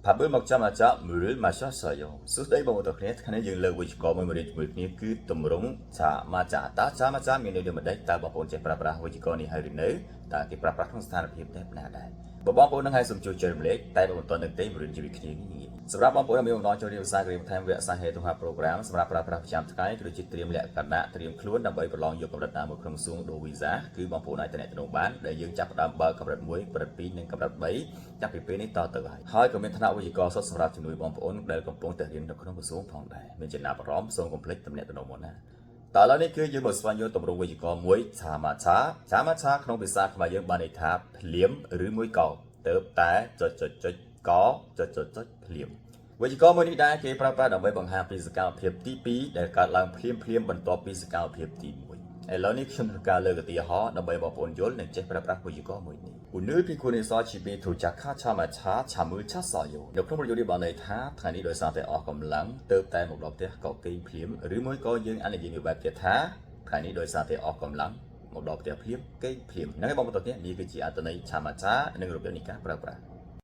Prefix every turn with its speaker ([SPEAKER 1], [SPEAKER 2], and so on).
[SPEAKER 1] ផាប់មកចាំអាចមើលមកសោយសុទ្ធតែបងប្អូនគ្នាថ្ងៃនេះយើងលើកវិជ្ជាមួយរៀនជាមួយគ្នាគឺតម្រងចាមកចាតាចាមកចាមានន័យដូចម្ដេចតើបងប្អូនចេះប្រើប្រាស់វិជ្ជានេះហើយឬនៅតើគេប្រើប្រាស់ក្នុងស្ថានភាពបែបណាដែរបងប្អូននឹងឲ្យសូមជួយចែករំលែកតែបងប្អូននឹងទេរៀនជាមួយគ្នាសម្រាប់បងប្អូនមានបំណងចូលរៀនភាសាកូរ៉េបន្ថែមវគ្គសាស្ត្រហេតុហា program សម្រាប់ប្រើប្រាស់ប្រចាំថ្ងៃគឺជាត្រៀមលក្ខណៈត្រៀមខ្លួនដើម្បីប្រឡងយកកម្រិតណាមួយក្នុងសួងដូវីសាគឺបងប្អូនអាចតំណែងបានដែលយើងចាប់ផ្ដើមបើកកម្រិត1កម្រិត2និងកម្រិត3ចាប់ពីពេលនេះតទៅហើយក៏មានថ្នាក់វិជ្ជាសុទ្ធសម្រាប់ជំនួយបងប្អូនដែលកំពុងតែរៀននៅក្នុងក្រសួងផងដែរមានចំណាប់អារម្មណ៍សូមកុំភ្លេចតំណែងមុនណាតើឥឡូវនេះគឺយើងមកស្វែងយល់ទម្រង់វិជ្ជាមួយឆាមាឆាក្នុងភាសាខ្មែរយើងបានន័យថាភ្លាមឬមួយកោទៅតែចុចកចុចភ្លាមវិជ្ជាមួយនេះដែរគេប្រើប្រាស់ដើម្បីបង្ហាញពីសកម្មភាពទី2ដែលកើតឡើងភ្លាមបន្ទាប់ពីសកម្មភាពទី1ឥឡូវនេះខ្ញុំធ្វើការលើកឧទាហរណ៍ដើម្បីបងប្អូនយល់និងចេះប្រើប្រាស់វិជ្ជាមួយនេះO늘 피곤해서 집에 도착하자마자 잠을 잤어요. នៅក្នុងប្រយោគនេះបានន័យថាថ្ងៃនេះដោយសារតែអស់កម្លាំងទៅតែមកដល់ផ្ទះក៏គេងភ្លាមឬមួយក៏យើងអាចនិយាយបែបទៀតថាថ្ងៃនេះដោយសារតែអស់កម្លាំងមកដល់ផ្ទះភ្លាមគេងភ្លាមហ្នឹងហើយបងប្អូនទាំងនេះគឺជាអត្ថន័យឆាមាចានិងរបៀបនៃការប្រើប្រាស់